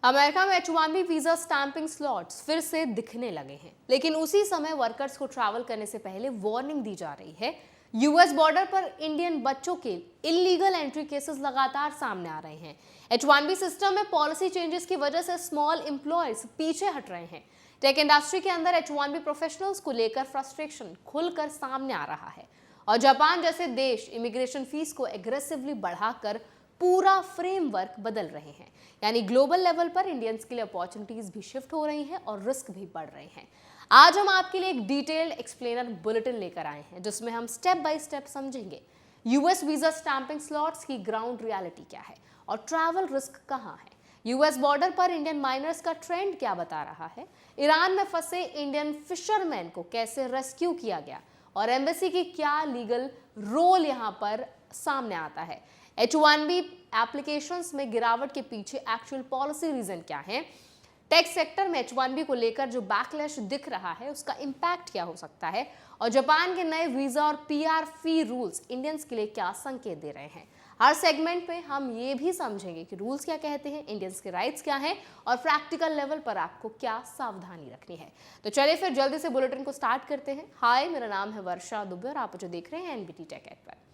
America में H1B visa stamping slots फिर से दिखने लगे हैं, लेकिन उसी समय वर्कर्स को ट्रैवल करने से पहले वार्निंग दी जा रही है। यूएस बॉर्डर पर इंडियन बच्चों के इलीगल एंट्री केसेस लगातार सामने आ रहे हैं। H1B सिस्टम में पॉलिसी चेंजेस की वजह से स्मॉल एम्प्लॉयज पीछे हट रहे हैं। टेक इंडस्ट्री के अंदर H1B प्रोफेशनल्स को लेकर फ्रस्ट्रेशन खुलकर सामने आ रहा है और जापान जैसे देश इमिग्रेशन फीस को एग्रेसिवली बढ़ाकर पूरा फ्रेमवर्क बदल रहे हैं। यानी ग्लोबल लेवल पर इंडियंस के लिए अपॉर्चुनिटीज भी शिफ्ट हो रही हैं और रिस्क भी बढ़ रहे हैं। आज हम आपके लिए एक डिटेल्ड एक्सप्लेनर बुलेटिन लेकर आए हैं, जिसमें हम स्टेप बाय स्टेप समझेंगे यूएस वीजा स्टैंपिंग स्लॉट्स की ग्राउंड रियलिटी क्या है और ट्रैवल रिस्क कहां है, यूएस बॉर्डर पर इंडियन माइनर्स का ट्रेंड क्या बता रहा है, ईरान में फंसे इंडियन फिशरमैन को कैसे रेस्क्यू किया गया और एम्बेसी की क्या लीगल रोल यहां पर सामने आता है। H1B एप्लीकेशंस में गिरावट के पीछे एक्चुअल पॉलिसी रीजन क्या है, टेक सेक्टर में H1B को लेकर जो बैकलैश दिख रहा है उसका इंपैक्ट क्या हो सकता है और जापान के नए वीजा और पीआर फी रूल्स इंडियंस के लिए क्या संकेत दे रहे हैं। हर सेगमेंट में हम ये भी समझेंगे कि रूल्स क्या कहते हैं, इंडियंस के राइट्स क्या हैं और प्रैक्टिकल लेवल पर आपको क्या सावधानी रखनी है। तो चलिए फिर जल्दी से बुलेटिन को स्टार्ट करते हैं। हाय, मेरा नाम है वर्षा दुबे और आप मुझे देख रहे हैं एनबीटी टेक एट पर।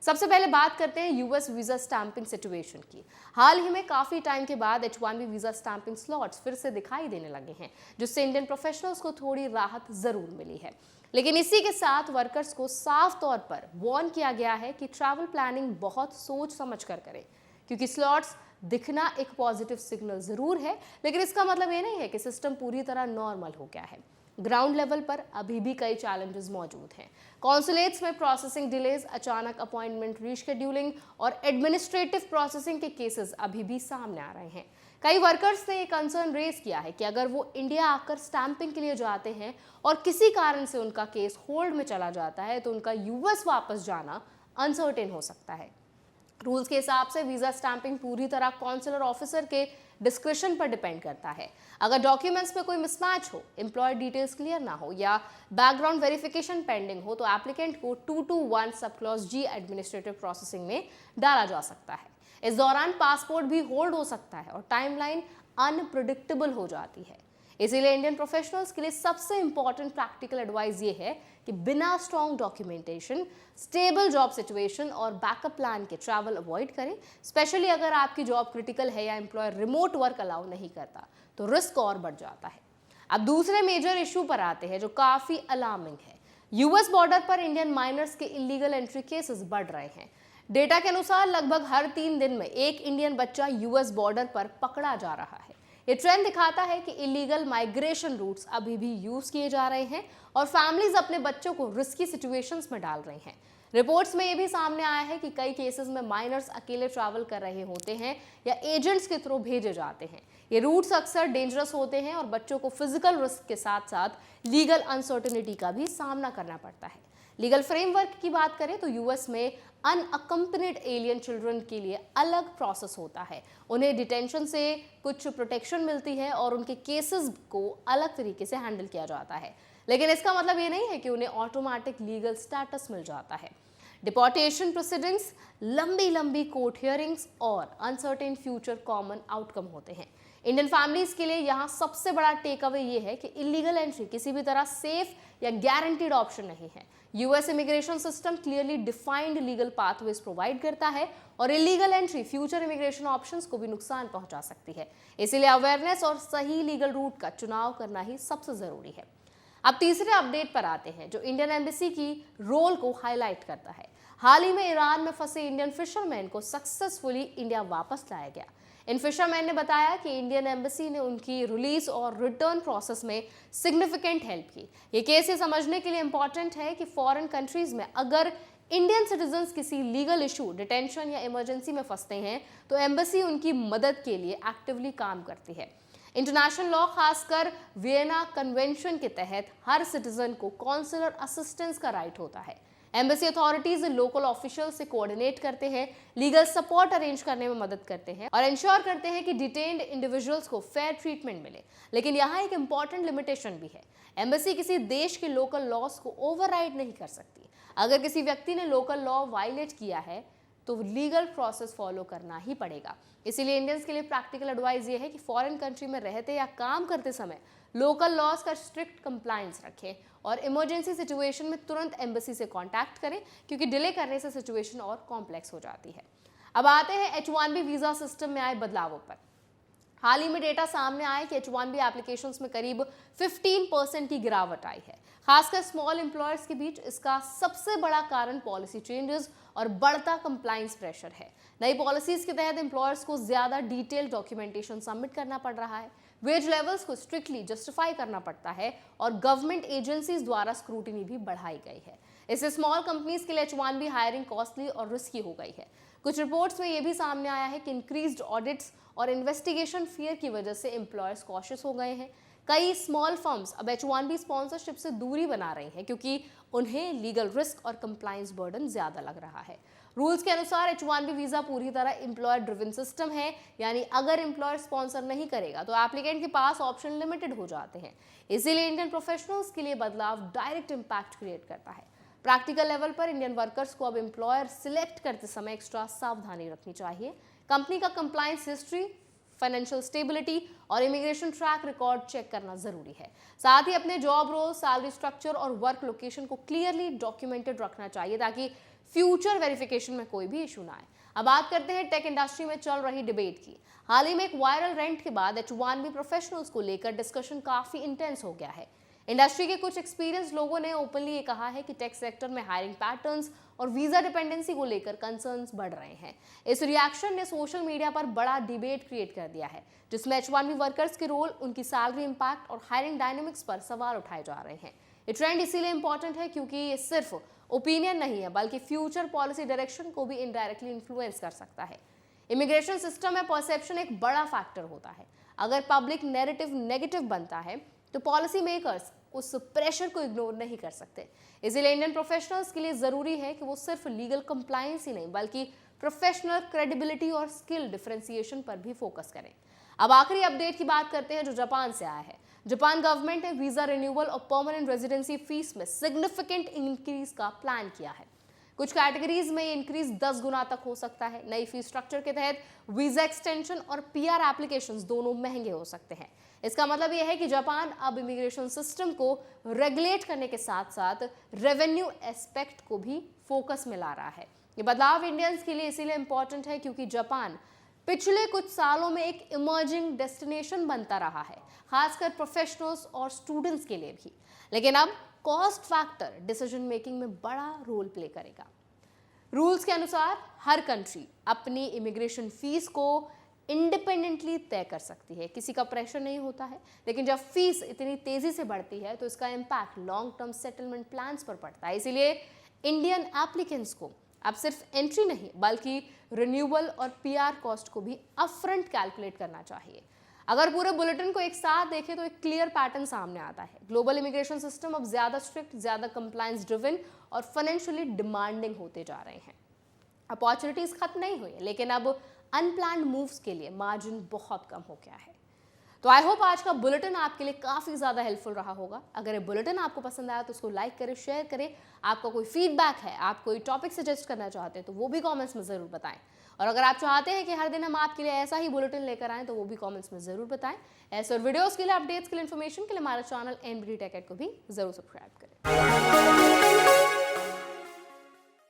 सबसे पहले बात करते हैं यूएस वीजा स्टैंपिंग सिचुएशन की। हाल ही में काफी टाइम के बाद H1B वीजा स्टैंपिंग स्लॉट्स फिर से दिखाई देने लगे हैं, जिससे इंडियन प्रोफेशनल्स को थोड़ी राहत जरूर मिली है। लेकिन इसी के साथ वर्कर्स को साफ तौर पर वार्न किया गया है कि ट्रैवल प्लानिंग बहुत सोच समझ कर करें, क्योंकि स्लॉट्स दिखना एक पॉजिटिव सिग्नल जरूर है, लेकिन इसका मतलब ये नहीं है कि सिस्टम पूरी तरह नॉर्मल हो गया है। ग्राउंड लेवल पर अभी भी कई चैलेंजेस मौजूद हैं। कॉन्सुलेट्स में प्रोसेसिंग डिलेज, अचानक अपॉइंटमेंट रीशेड्यूलिंग और एडमिनिस्ट्रेटिव प्रोसेसिंग के केसेस अभी भी सामने आ रहे हैं। कई वर्कर्स ने एक कंसर्न रेज किया है कि अगर वो इंडिया आकर स्टैंपिंग के लिए जाते हैं और किसी कारण से उनका केस होल्ड में चला जाता है तो उनका यूएस वापस जाना अनसर्टेन हो सकता है। रूल्स के हिसाब से वीजा स्टैंपिंग पूरी तरह कॉन्सुलर ऑफिसर के डिस्क्रिप्शन पर डिपेंड करता है। अगर डॉक्यूमेंट्स में कोई मिसमैच हो, एम्प्लॉय डिटेल्स क्लियर ना हो या बैकग्राउंड वेरिफिकेशन पेंडिंग हो तो एप्लीकेंट को 221 सब क्लॉज जी एडमिनिस्ट्रेटिव प्रोसेसिंग में डाला जा सकता है। इस दौरान पासपोर्ट भी होल्ड हो सकता है और टाइमलाइन अनप्रिडिक्टेबल हो जाती है। इसीलिए इंडियन प्रोफेशनल्स के लिए सबसे इंपॉर्टेंट प्रैक्टिकल एडवाइस ये है कि बिना strong documentation, stable job situation और बैकअप प्लान के ट्रैवल अवॉइड करें। स्पेशली अगर आपकी जॉब क्रिटिकल है या एम्प्लॉयर रिमोट वर्क अलाउ नहीं करता तो रिस्क और बढ़ जाता है। अब दूसरे मेजर इशू पर आते हैं जो काफी अलार्मिंग है। यूएस बॉर्डर पर इंडियन माइनर्स के इलीगल एंट्री केसेस बढ़ रहे हैं। डेटा के अनुसार लगभग हर 3 दिन में एक इंडियन बच्चा यूएस बॉर्डर पर पकड़ा जा रहा है। ये ट्रेंड दिखाता है कि इलीगल माइग्रेशन रूट्स अभी भी यूज किए जा रहे हैं और फैमिलीज अपने बच्चों को रिस्की सिचुएशंस में डाल रही हैं। रिपोर्ट्स में ये भी सामने आया है कि कई केसेस में माइनर्स अकेले ट्रैवल कर रहे होते हैं या एजेंट्स के थ्रू भेजे जाते हैं। ये रूट्स अक्सर डेंजरस होते हैं और बच्चों को फिजिकल रिस्क के साथ साथ लीगल अनसर्टेनिटी का भी सामना करना पड़ता है। लीगल फ्रेमवर्क की बात करें तो यूएस में अनअकम्पनीड एलियन चिल्ड्रन के लिए अलग प्रोसेस होता है। उन्हें डिटेंशन से कुछ प्रोटेक्शन मिलती है और उनके केसेस को अलग तरीके से हैंडल किया जाता है, लेकिन इसका मतलब ये नहीं है कि उन्हें ऑटोमेटिक लीगल स्टेटस मिल जाता है। डिपोर्टेशन प्रोसीडिंग्स, लंबी कोर्ट हियरिंग्स और अनसर्टेन फ्यूचर कॉमन आउटकम होते हैं। इंडियन फैमिलीज के लिए यहाँ सबसे बड़ा टेक अवे ये है कि इलीगल एंट्री किसी भी तरह सेफ या गारंटीड ऑप्शन नहीं है। US immigration system clearly defined legal pathways provide करता है और illegal entry future immigration options को भी नुकसान पहुंचा सकती है। इसीलिए अवेयरनेस और सही लीगल रूट का चुनाव करना ही सबसे जरूरी है। अब तीसरे अपडेट पर आते हैं जो इंडियन एम्बेसी की रोल को हाईलाइट करता है। हाल ही में ईरान में फंसे इंडियन फिशरमैन को सक्सेसफुली इंडिया वापस लाया गया। इन फिशरमैन ने बताया कि इंडियन एम्बेसी ने उनकी रिलीज और रिटर्न प्रोसेस में सिग्निफिकेंट हेल्प की। ये केस ये समझने के लिए इंपॉर्टेंट है कि फॉरेन कंट्रीज में अगर इंडियन सिटीजन्स किसी लीगल इशू, डिटेंशन या इमरजेंसी में फंसते हैं तो एम्बेसी उनकी मदद के लिए एक्टिवली काम करती है। इंटरनेशनल लॉ, खासकर वियना कन्वेंशन के तहत हर सिटीजन को कॉन्सुलर असिस्टेंस का राइट होता है। एम्बेसी अथॉरिटीज लोकल ऑफिशियल से कोऑर्डिनेट करते हैं, लीगल सपोर्ट अरेंज करने में मदद करते हैं और इंश्योर करते हैं कि डिटेन्ड इंडिविजुअल्स को फेयर ट्रीटमेंट मिले। लेकिन यहाँ एक इंपॉर्टेंट लिमिटेशन भी है। एम्बेसी किसी देश के लोकल लॉज को ओवरराइड नहीं कर सकती। अगर किसी व्यक्ति ने लोकल लॉ वायलेट किया है तो लीगल प्रोसेस फॉलो करना ही पड़ेगा। इसीलिए इंडियंस के लिए प्रैक्टिकल एडवाइस ये है कि फॉरेन कंट्री में रहते या काम करते समय लोकल लॉज का स्ट्रिक्ट कंप्लायंस रखें और इमरजेंसी सिचुएशन में तुरंत एम्बेसी से कांटेक्ट करें, क्योंकि डिले करने से सिचुएशन और कॉम्प्लेक्स हो जाती है। अब आते हैं H1B वीजा सिस्टम में आए बदलावों पर। हाल ही में डेटा सामने आया कि H1B एप्लीकेशंस में करीब 15% की गिरावट आई है। खासकर स्मॉल एम्प्लॉयर्स के बीच इसका सबसे बड़ा कारण पॉलिसी चेंजेस और बढ़ता कंप्लायंस प्रेशर है। नई पॉलिसीज के तहत एम्प्लॉयर्स को ज्यादा डिटेल डॉक्यूमेंटेशन सबमिट करना पड़ रहा है, वेज लेवल्स को स्ट्रिक्टली जस्टिफाई करना पड़ता है और गवर्नमेंट एजेंसीज द्वारा स्क्रूटिनी भी बढ़ाई गई है। इससे स्मॉल कंपनीज के लिए H1B हायरिंग कॉस्टली और रिस्की हो गई है। कुछ रिपोर्ट्स में यह भी सामने आया है कि इंक्रीज्ड ऑडिट्स और इन्वेस्टिगेशन फियर की वजह से एम्प्लॉयर्स कॉशियस हो गए हैं। कई स्मॉल फर्म्स अब H1B स्पॉन्सरशिप से दूरी बना रही हैं, क्योंकि उन्हें लीगल रिस्क और कंप्लायंस बर्डन ज्यादा लग रहा है। रूल्स के अनुसार H1B वीजा पूरी तरह एम्प्लॉयर ड्रिवन सिस्टम है, यानी अगर एम्प्लॉयर स्पॉन्सर नहीं करेगा तो एप्लीकेंट के पास ऑप्शन लिमिटेड हो जाते हैं। इसीलिए इंडियन प्रोफेशनल्स के लिए बदलाव डायरेक्ट इम्पैक्ट क्रिएट करता है। प्रैक्टिकल लेवल पर इंडियन वर्कर्स को अब एम्प्लॉयर सिलेक्ट करते समय एक्स्ट्रा सावधानी रखनी चाहिए। कंपनी का कंप्लायंस हिस्ट्री, फाइनेंशियल स्टेबिलिटी और इमिग्रेशन ट्रैक रिकॉर्ड चेक करना जरूरी है। साथ ही अपने जॉब रोल, सैलरी स्ट्रक्चर और वर्क लोकेशन को क्लियरली डॉक्यूमेंटेड रखना चाहिए, ताकि फ्यूचर वेरिफिकेशन में कोई भी इशू ना आए। अब बात करते हैं टेक इंडस्ट्री में चल रही डिबेट की। हाल ही में एक वायरल रेंट के बाद H1B प्रोफेशनल्स को लेकर डिस्कशन काफी इंटेंस हो गया है। इंडस्ट्री के कुछ एक्सपीरियंस लोगों ने ओपनली ये कहा है कि टेक सेक्टर में हायरिंग पैटर्न्स और वीजा डिपेंडेंसी को लेकर कंसर्न्स बढ़ रहे हैं। इस रिएक्शन ने सोशल मीडिया पर बड़ा डिबेट क्रिएट कर दिया है, जिसमें H1B वर्कर्स के रोल, उनकी सैलरी इंपैक्ट और हायरिंग डायनेमिक्स पर सवाल उठाए जा रहे हैं। ये ट्रेंड इसीलिए इंपॉर्टेंट है क्योंकि ये सिर्फ ओपिनियन नहीं है, बल्कि फ्यूचर पॉलिसी डायरेक्शन को भी इनडायरेक्टली इन्फ्लुएंस कर सकता है। इमिग्रेशन सिस्टम में परसेप्शन एक बड़ा फैक्टर होता है। अगर पब्लिक नैरेटिव नेगेटिव बनता है तो पॉलिसी मेकर्स उस प्रेशर को इग्नोर नहीं कर सकते। इसीलिए इंडियन प्रोफेशनल्स के लिए जरूरी है कि वो सिर्फ लीगल कंप्लायंस ही नहीं, बल्कि प्रोफेशनल क्रेडिबिलिटी और स्किल डिफरेंशिएशन पर भी फोकस करें। अब आखिरी अपडेट की बात करते हैं जो जापान से आया है। जापान गवर्नमेंट ने वीजा रिन्यूअल और परमानेंट रेजिडेंसी फीस में सिग्निफिकेंट इंक्रीज का प्लान किया है। कुछ कैटेगरीज में ये इंक्रीज 10 गुना तक हो सकता है। नई फीस स्ट्रक्चर के तहत वीजा एक्सटेंशन और PR एप्लीकेशंस दोनों महंगे हो सकते हैं। इसका मतलब यह है कि जापान अब इमिग्रेशन सिस्टम को रेगुलेट करने के साथ साथ रेवेन्यू एस्पेक्ट को भी फोकस में ला रहा है। ये बदलाव इंडियंस के लिए इसीलिए इंपॉर्टेंट है क्योंकि जापान पिछले कुछ सालों में एक इमर्जिंग डेस्टिनेशन बनता रहा है, खासकर प्रोफेशनल्स और स्टूडेंट्स के लिए भी। लेकिन अब कॉस्ट फैक्टर डिसीजन मेकिंग में बड़ा रोल प्ले करेगा। रूल्स के अनुसार हर कंट्री अपनी इमिग्रेशन फीस को इंडिपेंडेंटली तय कर सकती है, किसी का प्रेशर नहीं होता है। लेकिन जब फीस इतनी तेजी से बढ़ती है तो इसका impact long term settlement plans पर पड़ता है। इसीलिए इंडियन एप्लीकेंट्स को अब सिर्फ एंट्री नहीं, बल्कि रिन्यूअल और PR कॉस्ट को भी अपफ्रंट कैलकुलेट करना चाहिए। अगर पूरे बुलेटिन को एक साथ देखें तो एक क्लियर पैटर्न सामने आता है। ग्लोबल इमिग्रेशन सिस्टम अब ज्यादा स्ट्रिक्ट, ज्यादा कंप्लायंस ड्रिवन और फाइनेंशियली डिमांडिंग होते जा रहे हैं। अपॉर्चुनिटीज खत्म नहीं हुई, लेकिन अब अनप्लान्ड मूव्स के लिए मार्जिन बहुत कम हो गया है। तो आई होप आज का बुलेटिन आपके लिए काफ़ी ज़्यादा हेल्पफुल रहा होगा। अगर ये बुलेटिन आपको पसंद आया तो उसको लाइक करें, शेयर करें। आपका कोई फीडबैक है, आप कोई टॉपिक सजेस्ट करना चाहते हैं तो वो भी कमेंट्स में ज़रूर बताएं। और अगर आप चाहते हैं कि हर दिन हम आपके लिए ऐसा ही बुलेटिन लेकर आएँ तो वो भी कमेंट्स में ज़रूर बताएं। ऐसे और वीडियोज़ के लिए, अपडेट्स के लिए, इन्फॉर्मेशन के लिए हमारा चैनल NBD Tech को भी ज़रूर सब्सक्राइब करें।